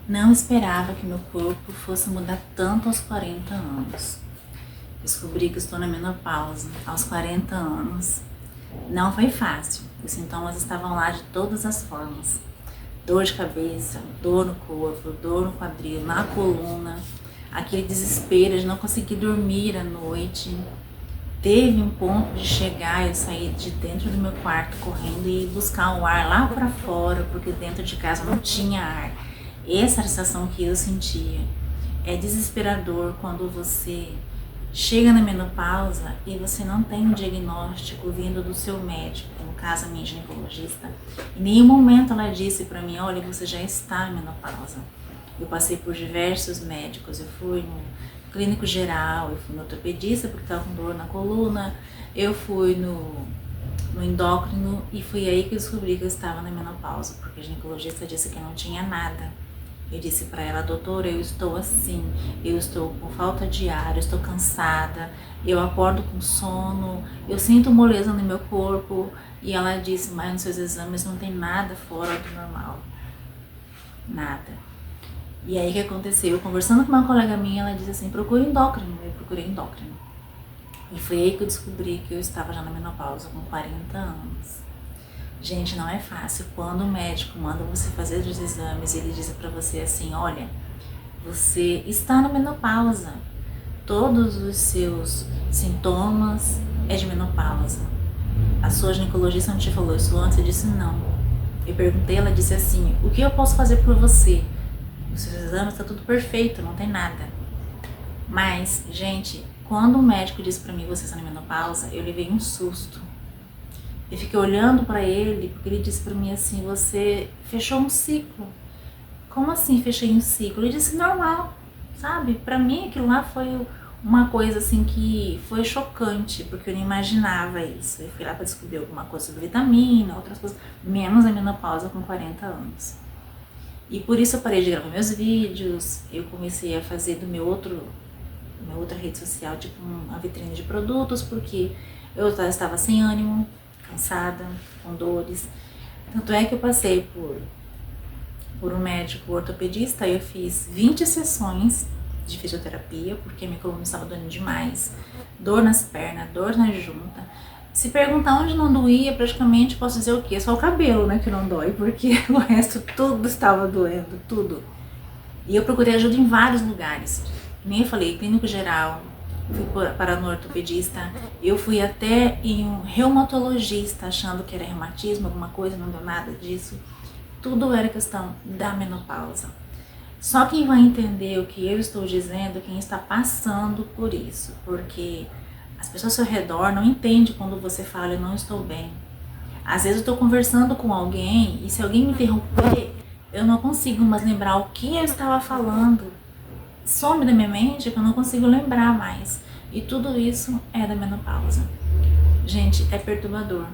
Não esperava que meu corpo fosse mudar tanto aos 40 anos. Descobri que estou na menopausa aos 40 anos. Não foi fácil, os sintomas estavam lá de todas as formas. Dor de cabeça, dor no corpo, dor no quadril, na coluna, aquele desespero de não conseguir dormir à noite. Teve um ponto de chegar, eu sair de dentro do meu quarto correndo e ir buscar o ar lá para fora, porque dentro de casa não tinha ar. Essa era a sensação que eu sentia. É desesperador quando você chega na menopausa e você não tem um diagnóstico vindo do seu médico, no caso a minha ginecologista. Em nenhum momento ela disse para mim, olha, você já está em menopausa. Eu passei por diversos médicos, eu fui no clínico geral, eu fui no ortopedista porque estava com dor na coluna, eu fui no endócrino e foi aí que eu descobri que eu estava na menopausa, porque a ginecologista disse que não tinha nada. Eu disse para ela, doutora, eu estou assim, eu estou com falta de ar, eu estou cansada, eu acordo com sono, eu sinto moleza no meu corpo. E ela disse, mas nos seus exames não tem nada fora do normal, nada. E aí o que aconteceu? Eu conversando com uma colega minha, ela disse assim, procure endócrino, eu procurei endócrino. E foi aí que eu descobri que eu estava já na menopausa, com 40 anos. Gente, não é fácil. Quando o médico manda você fazer os exames, ele diz pra você assim, olha, você está na menopausa. Todos os seus sintomas é de menopausa. A sua ginecologista não te falou isso antes? Eu disse não. Eu perguntei, ela disse assim, o que eu posso fazer por você? Os seus exames tá tudo perfeito, não tem nada. Mas, gente, quando o médico disse pra mim, você está na menopausa, eu levei um susto. Eu fiquei olhando para ele, porque ele disse para mim assim, você fechou um ciclo. Como assim fechei um ciclo? Ele disse, normal, sabe? Para mim aquilo lá foi uma coisa assim que foi chocante, porque eu não imaginava isso. Eu fui lá para descobrir alguma coisa sobre vitamina, outras coisas, menos a menopausa com 40 anos. E por isso eu parei de gravar meus vídeos, eu comecei a fazer do minha outra rede social, tipo uma vitrine de produtos, porque eu estava sem ânimo, cansada, com dores. Tanto é que eu passei por um médico ortopedista, eu fiz 20 sessões de fisioterapia, porque minha coluna estava doendo demais, dor nas pernas, dor na junta. Se perguntar onde não doía, praticamente posso dizer o quê? Só o cabelo, né, que não dói, porque o resto tudo estava doendo, tudo. E eu procurei ajuda em vários lugares, nem eu falei, clínico geral, fui para no ortopedista, eu fui até em um reumatologista achando que era reumatismo, alguma coisa, não deu nada disso. Tudo era questão da menopausa. Só quem vai entender o que eu estou dizendo, quem está passando por isso, porque as pessoas ao seu redor não entendem quando você fala, eu não estou bem. Às vezes eu estou conversando com alguém e se alguém me interromper, eu não consigo mais lembrar o que eu estava falando. Some da minha mente que eu não consigo lembrar mais. E tudo isso é da menopausa. Gente, é perturbador.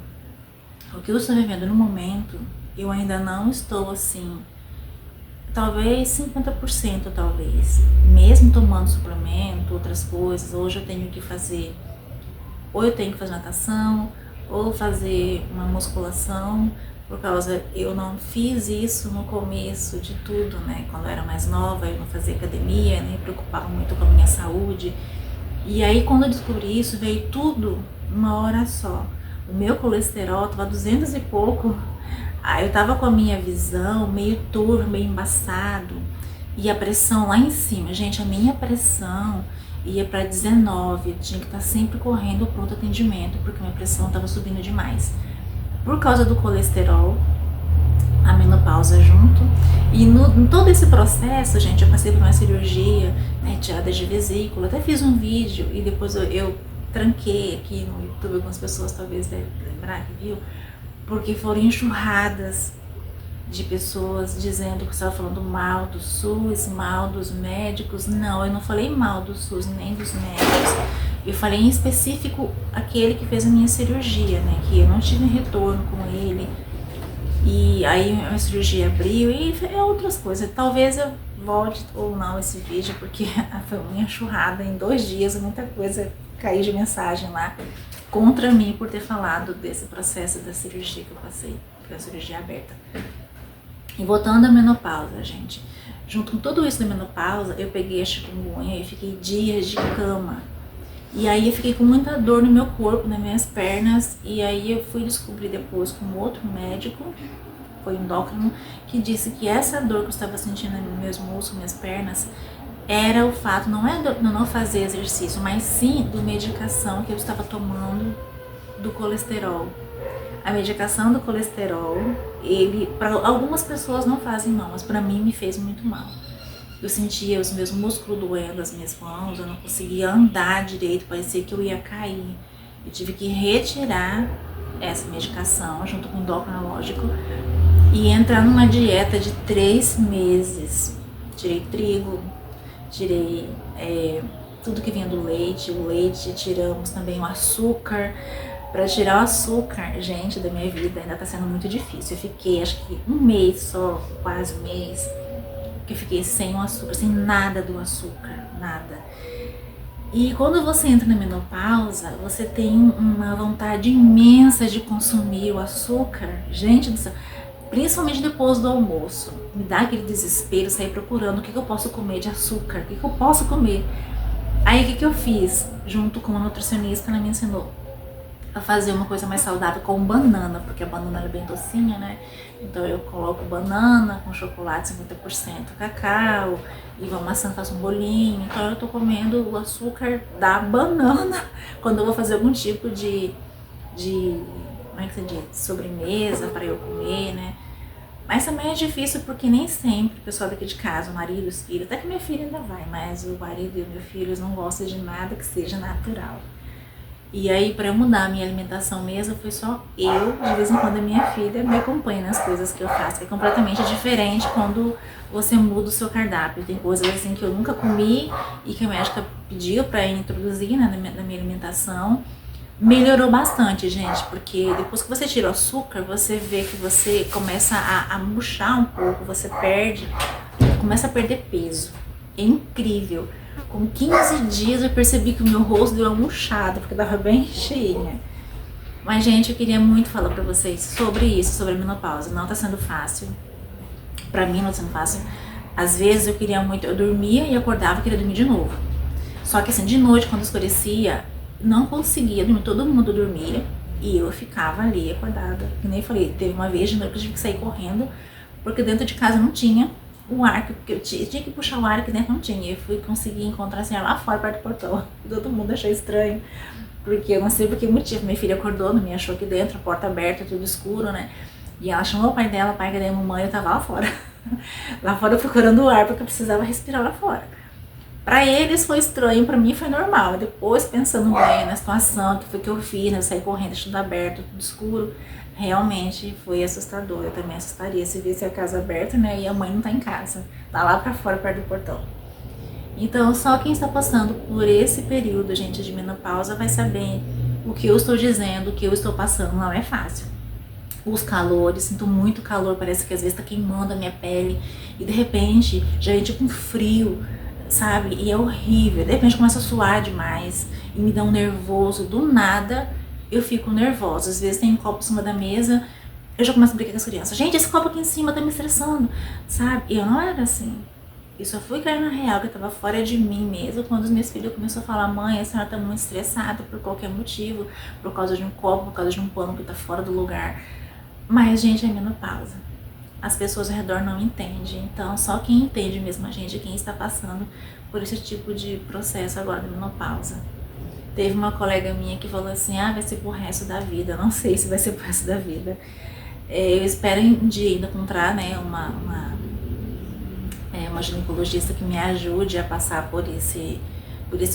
O que eu estou vivendo no momento, eu ainda não estou assim, talvez 50% talvez. Mesmo tomando suplemento, outras coisas, hoje eu tenho que fazer, ou eu tenho que fazer natação, ou fazer uma musculação, por causa, eu não fiz isso no começo de tudo, né? Quando eu era mais nova, eu não fazia academia, nem me preocupava muito com a minha saúde. E aí, quando eu descobri isso, veio tudo numa hora só. O meu colesterol tava 200 e pouco. Aí eu tava com a minha visão meio turva, meio embaçado. E a pressão lá em cima. Gente, a minha pressão ia para 19. Eu tinha que estar sempre correndo pronto atendimento, porque minha pressão tava subindo demais. Por causa do colesterol, a menopausa junto. E em todo esse processo, gente, eu passei por uma cirurgia, né, retirada de vesícula. Até fiz um vídeo e depois eu tranquei aqui no YouTube, algumas pessoas talvez devem lembrar que viu, porque foram enxurradas de pessoas dizendo que eu estava falando mal do SUS, mal dos médicos. Não, eu não falei mal do SUS nem dos médicos. Eu falei em específico aquele que fez a minha cirurgia, né? Que eu não tive retorno com ele. E aí a cirurgia abriu e outras coisas. Talvez eu volte ou não esse vídeo, porque foi uma enxurrada em 2 dias, muita coisa caiu de mensagem lá contra mim por ter falado desse processo da cirurgia que eu passei, que foi a cirurgia aberta. E voltando à menopausa, gente. Junto com tudo isso da menopausa, eu peguei a chikungunya e fiquei dias de cama. E aí eu fiquei com muita dor no meu corpo, nas minhas pernas, e aí eu fui descobrir depois com outro médico, foi endócrino, que disse que essa dor que eu estava sentindo nos meus músculos, minhas pernas, era o fato, não é de não fazer exercício, mas sim do medicação que eu estava tomando do colesterol. A medicação do colesterol, ele, para algumas pessoas não fazem mal, mas para mim me fez muito mal. Eu sentia os meus músculos doendo, as minhas mãos, eu não conseguia andar direito, parecia que eu ia cair. Eu tive que retirar essa medicação junto com o endocrinológico e entrar numa dieta de 3 meses. Tirei trigo, tirei tudo que vinha do leite, o leite, tiramos também o açúcar. Para tirar o açúcar, gente, da minha vida ainda tá sendo muito difícil. Eu fiquei acho que um mês só, quase um mês, que eu fiquei sem o açúcar, sem nada do açúcar, nada. E quando você entra na menopausa, você tem uma vontade imensa de consumir o açúcar, gente do céu, principalmente depois do almoço. Me dá aquele desespero, sair procurando o que eu posso comer de açúcar, o que eu posso comer. Aí o que eu fiz? Junto com uma nutricionista, ela me ensinou a fazer uma coisa mais saudável com banana, porque a banana é bem docinha, né? Então eu coloco banana com chocolate 50% cacau, e uma maçã, faço um bolinho. Então eu tô comendo o açúcar da banana quando eu vou fazer algum tipo de como é que se diz? Sobremesa para eu comer, né? Mas também é difícil porque nem sempre o pessoal daqui de casa, o marido, os filhos, até que minha filha ainda vai, mas o marido e o meu filho eles não gostam de nada que seja natural. E aí, para eu mudar a minha alimentação mesmo, foi só eu, de vez em quando a minha filha me acompanha nas coisas que eu faço, que é completamente diferente quando você muda o seu cardápio. Tem coisas assim que eu nunca comi e que a médica pediu para introduzir, né, na minha alimentação. Melhorou bastante, gente, porque depois que você tira o açúcar, você vê que você começa a murchar um pouco, você começa a perder peso. É incrível. Com 15 dias eu percebi que o meu rosto deu uma murchada, porque tava bem cheinha. Mas, gente, eu queria muito falar pra vocês sobre isso, sobre a menopausa. Não tá sendo fácil. Pra mim não tá sendo fácil. Às vezes eu queria muito, eu dormia e acordava e queria dormir de novo. Só que assim, de noite, quando escurecia, não conseguia dormir, todo mundo dormia e eu ficava ali acordada. Que nem falei, teve uma vez de noite que eu tive que sair correndo, porque dentro de casa não tinha o ar, porque eu tinha que puxar o ar que dentro não tinha. Eu fui conseguir encontrar assim lá fora, perto do portão. Todo mundo achou estranho, porque eu não sei por que motivo. Minha filha acordou, não me achou aqui dentro, a porta aberta, tudo escuro, né? E ela chamou o pai dela, o pai que deu mamãe, eu tava lá fora. Lá fora procurando o ar, porque eu precisava respirar lá fora. Pra eles foi estranho, pra mim foi normal. Depois, pensando bem na situação, que foi que eu fiz, né? Eu saí correndo, tudo aberto, tudo escuro. Realmente foi assustador. Eu também assustaria se visse a casa aberta, né? E a mãe não tá em casa. Tá lá pra fora, perto do portão. Então, só quem está passando por esse período, gente, de menopausa vai saber o que eu estou dizendo, o que eu estou passando. Não é fácil. Os calores, sinto muito calor, parece que às vezes tá queimando a minha pele. E de repente, já é tipo um frio, sabe? E é horrível. De repente começa a suar demais e me dá um nervoso. Do nada eu fico nervosa. Às vezes tem um copo em cima da mesa, eu já começo a brincar com as crianças. Gente, esse copo aqui em cima tá me estressando, sabe? E eu não era assim. Eu só fui cair na real, que eu tava fora de mim mesmo, quando os meus filhos começaram a falar: mãe, a senhora tá muito estressada por qualquer motivo, por causa de um copo, por causa de um pano que tá fora do lugar. Mas, gente, é menopausa. As pessoas ao redor não entendem. Então, só quem entende mesmo a gente é quem está passando por esse tipo de processo agora da menopausa. Teve uma colega minha que falou assim: vai ser pro resto da vida. Eu não sei se vai ser pro resto da vida. Eu espero um dia ainda encontrar, né, uma ginecologista que me ajude a passar por esse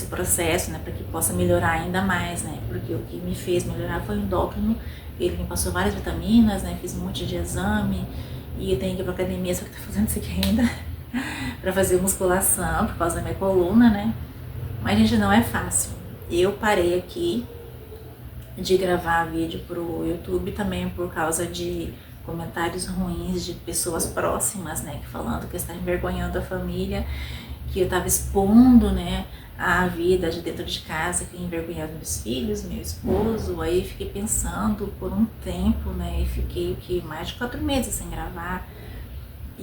processo, né, para que possa melhorar ainda mais, né, porque o que me fez melhorar foi o endócrino. Ele me passou várias vitaminas, né, fiz um monte de exame. E eu tenho que ir pra academia, só que tô fazendo isso aqui ainda pra fazer musculação por causa da minha coluna, né? Mas, gente, não é fácil. Eu parei aqui de gravar vídeo pro YouTube também por causa de comentários ruins de pessoas próximas, né? Que falando que eu estava envergonhando a família, que eu tava expondo, né, a vida de dentro de casa, que envergonhava meus filhos, meu esposo. Aí fiquei pensando por um tempo, né, e fiquei mais de 4 meses sem gravar.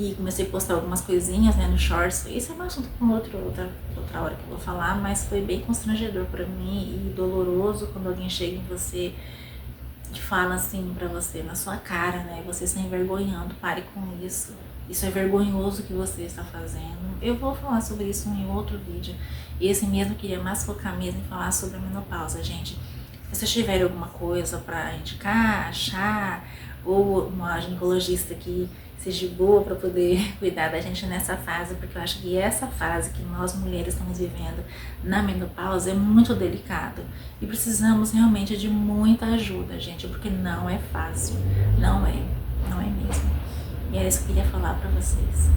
E comecei a postar algumas coisinhas, né, no Shorts. Isso é um assunto com outra hora que eu vou falar, mas foi bem constrangedor pra mim e doloroso quando alguém chega em você e fala assim pra você, na sua cara, né, você se envergonhando, pare com isso. Isso é vergonhoso que você está fazendo. Eu vou falar sobre isso em outro vídeo. E esse mesmo eu queria mais focar mesmo em falar sobre a menopausa, gente. Se vocês tiverem alguma coisa pra indicar, achar, ou uma ginecologista que seja boa para poder cuidar da gente nessa fase, porque eu acho que essa fase que nós mulheres estamos vivendo na menopausa é muito delicado e precisamos realmente de muita ajuda, gente, porque não é fácil, não é mesmo. E era isso que eu queria falar para vocês.